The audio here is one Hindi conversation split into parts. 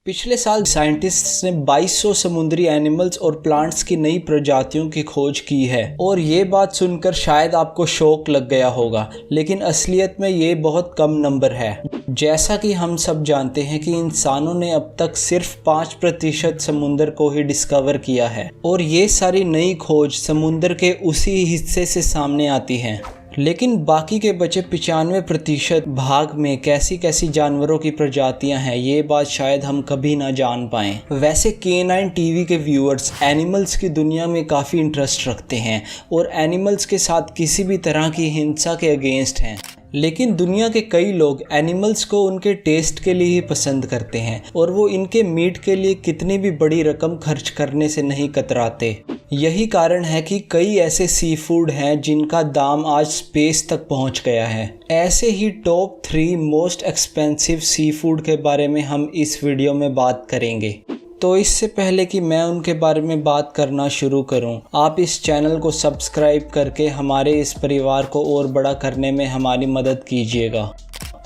पिछले साल साइंटिस्ट्स ने 2200 समुद्री एनिमल्स और प्लांट्स की नई प्रजातियों की खोज की है और ये बात सुनकर शायद आपको शौक लग गया होगा, लेकिन असलियत में ये बहुत कम नंबर है। जैसा कि हम सब जानते हैं कि इंसानों ने अब तक सिर्फ 5% समुद्र को ही डिस्कवर किया है और ये सारी नई खोज समुद्र के उसी हिस्से से सामने आती हैं। लेकिन बाकी के बचे 95% भाग में कैसी कैसी जानवरों की प्रजातियां हैं, ये बात शायद हम कभी ना जान पाएं। वैसे K9 टीवी के व्यूअर्स एनिमल्स की दुनिया में काफ़ी इंटरेस्ट रखते हैं और एनिमल्स के साथ किसी भी तरह की हिंसा के अगेंस्ट हैं। लेकिन दुनिया के कई लोग एनिमल्स को उनके टेस्ट के लिए ही पसंद करते हैं और वो इनके मीट के लिए कितनी भी बड़ी रकम खर्च करने से नहीं कतराते। यही कारण है कि कई ऐसे सी फूड हैं जिनका दाम आज स्पेस तक पहुंच गया है। ऐसे ही top 3 most expensive sea food के बारे में हम इस वीडियो में बात करेंगे। तो इससे पहले कि मैं उनके बारे में बात करना शुरू करूं, आप इस चैनल को सब्सक्राइब करके हमारे इस परिवार को और बड़ा करने में हमारी मदद कीजिएगा।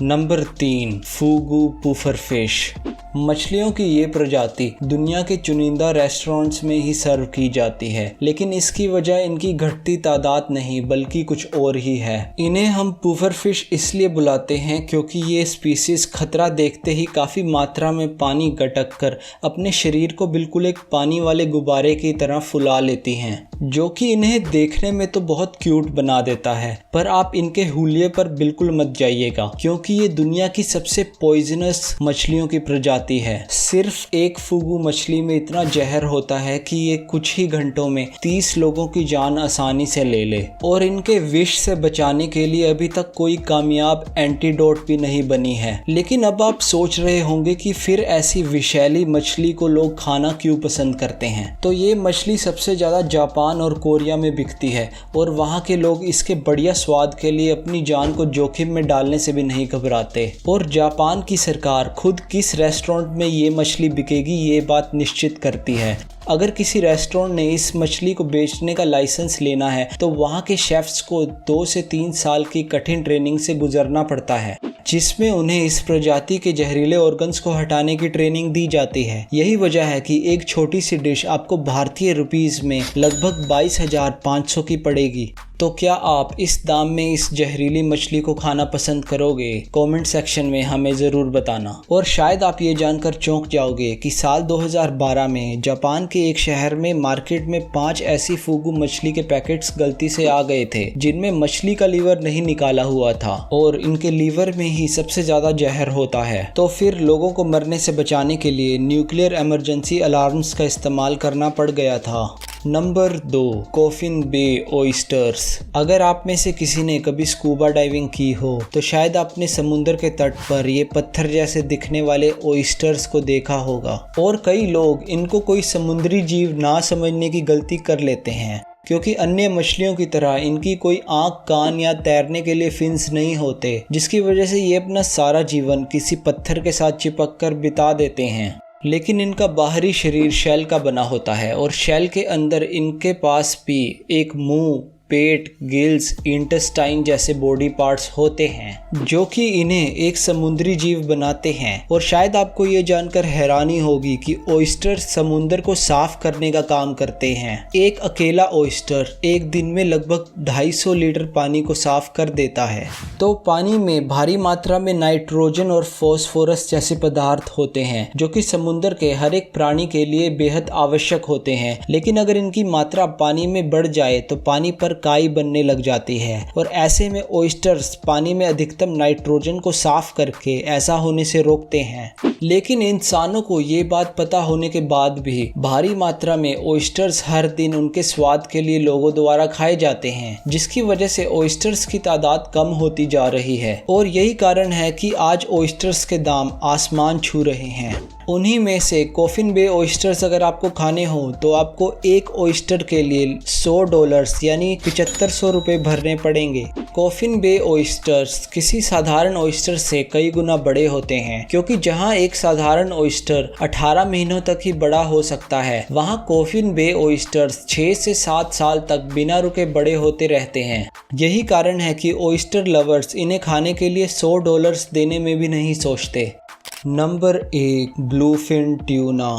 नंबर 3, फूगू पुफरफिश। मछलियों की ये प्रजाति दुनिया के चुनिंदा रेस्टोरेंट्स में ही सर्व की जाती है, लेकिन इसकी वजह इनकी घटती तादाद नहीं बल्कि कुछ और ही है। इन्हें हम पुफरफिश इसलिए बुलाते हैं क्योंकि ये स्पीसीज खतरा देखते ही काफ़ी मात्रा में पानी गटक कर अपने शरीर को बिल्कुल एक पानी वाले गुब्बारे की तरह फुला लेती हैं, जो कि इन्हें देखने में तो बहुत क्यूट बना देता है। पर आप इनके हुलिये पर बिल्कुल मत जाइएगा क्योंकि ये दुनिया की सबसे पॉइजनस मछलियों की प्रजाति है। सिर्फ एक फूगू मछली में इतना जहर होता है कि ये कुछ ही घंटों में 30 लोगों की जान आसानी से ले ले और इनके विष से बचाने के लिए अभी तक कोई कामयाब एंटीडोट भी नहीं बनी है। लेकिन अब आप सोच रहे होंगे कि फिर ऐसी विषैली मछली को लोग खाना क्यों पसंद करते हैं। तो ये मछली सबसे ज़्यादा जापान और कोरिया में बिकती है और वहाँ के लोग इसके बढ़िया स्वाद के लिए अपनी जान को जोखिम में डालने से भी नहीं घबराते। और जापान की सरकार खुद किस रेस्टोरेंट में ये मछली बिकेगी ये बात निश्चित करती है। अगर किसी रेस्टोरेंट ने इस मछली को बेचने का लाइसेंस लेना है तो वहाँ के शेफ्स को 2 से 3 साल की कठिन ट्रेनिंग से गुजरना पड़ता है, जिसमें उन्हें इस प्रजाति के जहरीले ऑर्गन्स को हटाने की ट्रेनिंग दी जाती है। यही वजह है कि एक छोटी सी डिश आपको भारतीय रुपीस में लगभग 22,500 की पड़ेगी। तो क्या आप इस दाम में इस जहरीली मछली को खाना पसंद करोगे? कमेंट सेक्शन में हमें ज़रूर बताना। और शायद आप ये जानकर चौंक जाओगे कि साल 2012 में जापान के एक शहर में मार्केट में 5 ऐसी फूगू मछली के पैकेट्स गलती से आ गए थे जिनमें मछली का लीवर नहीं निकाला हुआ था और इनके लीवर में ही सबसे ज़्यादा जहर होता है। तो फिर लोगों को मरने से बचाने के लिए न्यूक्लियर इमरजेंसी अलार्म्स का इस्तेमाल करना पड़ गया था। नंबर 2, कॉफिन बे ऑयस्टर्स। अगर आप में से किसी ने कभी स्कूबा डाइविंग की हो तो शायद आपने समुद्र के तट पर ये पत्थर जैसे दिखने वाले ऑयस्टर्स को देखा होगा और कई लोग इनको कोई समुद्री जीव ना समझने की गलती कर लेते हैं क्योंकि अन्य मछलियों की तरह इनकी कोई आँख, कान या तैरने के लिए फिन्स नहीं होते, जिसकी वजह से ये अपना सारा जीवन किसी पत्थर के साथ चिपक कर बिता देते हैं। लेकिन इनका बाहरी शरीर शेल का बना होता है और शेल के अंदर इनके पास भी एक मुंह, पेट, गिल्स, इंटेस्टाइन जैसे बॉडी पार्ट्स होते हैं जो कि इन्हें एक समुद्री जीव बनाते हैं। और शायद आपको ये जानकर हैरानी होगी कि ऑयस्टर समुद्र को साफ करने का काम करते हैं। एक अकेला ऑयस्टर एक दिन में लगभग 250 लीटर पानी को साफ कर देता है। तो पानी में भारी मात्रा में नाइट्रोजन और फॉस्फोरस जैसे पदार्थ होते हैं जो कि समुद्र के हर एक प्राणी के लिए बेहद आवश्यक होते हैं। लेकिन अगर इनकी मात्रा पानी में बढ़ जाए तो पानी पर काई बनने लग जाती है और ऐसे में ऑयस्टर्स पानी में अधिकतम नाइट्रोजन को साफ करके ऐसा होने से रोकते हैं। लेकिन इंसानों को ये बात पता होने के बाद भी भारी मात्रा में ऑयस्टर्स हर दिन उनके स्वाद के लिए लोगों द्वारा खाए जाते हैं, जिसकी वजह से ऑयस्टर्स की तादाद कम होती जा रही है। और यही कारण है कि आज ऑयस्टर्स के दाम आसमान छू रहे हैं। उन्हीं में से कॉफिन बे ऑयस्टर्स अगर आपको खाने हो तो आपको एक ऑयस्टर के लिए $100 यानी 7500 रुपये भरने पड़ेंगे। कॉफिन बे ऑयस्टर्स किसी साधारण ऑयस्टर से कई गुना बड़े होते हैं क्योंकि जहां एक साधारण ऑयस्टर 18 महीनों तक ही बड़ा हो सकता है, वहां कॉफिन बे ऑयस्टर्स 6 से 7 साल तक बिना रुके बड़े होते रहते हैं। यही कारण है कि ऑयस्टर लवर्स इन्हें खाने के लिए $100 देने में भी नहीं सोचते। Number 1, bluefin tuna.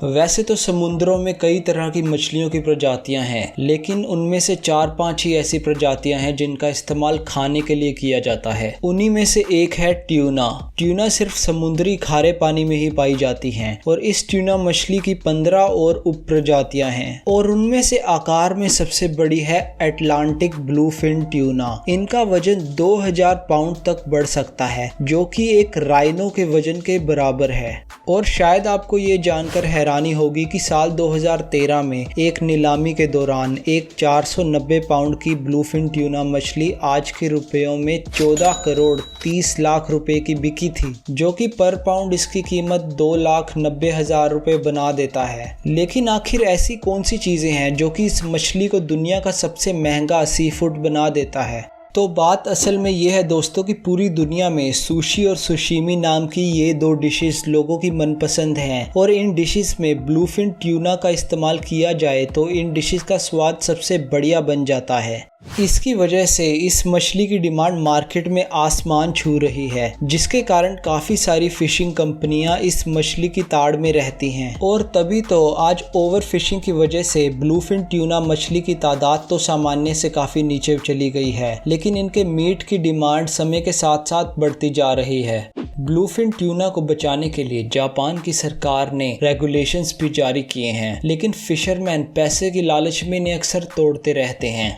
वैसे तो समुद्रों में कई तरह की मछलियों की प्रजातियां हैं, लेकिन उनमें से 4-5 ही ऐसी प्रजातियां हैं जिनका इस्तेमाल खाने के लिए किया जाता है। उन्हीं में से एक है ट्यूना। ट्यूना सिर्फ समुद्री खारे पानी में ही पाई जाती हैं और इस ट्यूना मछली की 15 और उप प्रजातियां हैं और उनमें से आकार में सबसे बड़ी है अटलांटिक ब्लूफिन ट्यूना। इनका वजन 2000 पाउंड तक बढ़ सकता है, जो कि एक राइनो के वजन के बराबर है। और शायद आपको ये जानकर हैरानी होगी कि साल 2013 में एक नीलामी के दौरान एक 490 पाउंड की ब्लूफिन ट्यूना मछली आज के रुपयों में 14 करोड़ 30 लाख रुपए की बिकी थी, जो कि पर पाउंड इसकी कीमत 2,90,000 रुपए बना देता है। लेकिन आखिर ऐसी कौन सी चीजें हैं जो कि इस मछली को दुनिया का सबसे महंगा सी फूड बना देता है? तो बात असल में ये है दोस्तों कि पूरी दुनिया में सुशी और सुशीमी नाम की ये 2 डिशेस लोगों की मनपसंद हैं और इन डिशेस में ब्लूफिन ट्यूना का इस्तेमाल किया जाए तो इन डिशेस का स्वाद सबसे बढ़िया बन जाता है। इसकी वजह से इस मछली की डिमांड मार्केट में आसमान छू रही है, जिसके कारण काफ़ी सारी फिशिंग कंपनियां इस मछली की ताड़ में रहती हैं और तभी तो आज ओवर फिशिंग की वजह से ब्लूफिन ट्यूना मछली की तादाद तो सामान्य से काफ़ी नीचे चली गई है, लेकिन इनके मीट की डिमांड समय के साथ साथ बढ़ती जा रही है। ब्लूफिन ट्यूना को बचाने के लिए जापान की सरकार ने रेगुलेशंस भी जारी किए हैं, लेकिन फिशरमैन पैसे की लालच में इन्हें अक्सर तोड़ते रहते हैं।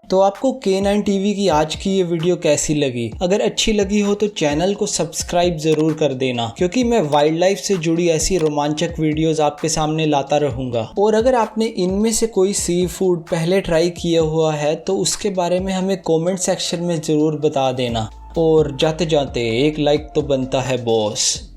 तो आपको K9 TV की आज की ये वीडियो कैसी लगी? अगर अच्छी लगी हो तो चैनल को सब्सक्राइब ज़रूर कर देना, क्योंकि मैं वाइल्ड लाइफ से जुड़ी ऐसी रोमांचक वीडियोस आपके सामने लाता रहूँगा। और अगर आपने इनमें से कोई सी फूड पहले ट्राई किया हुआ है तो उसके बारे में हमें कमेंट सेक्शन में ज़रूर बता देना। और जाते जाते एक लाइक तो बनता है बॉस।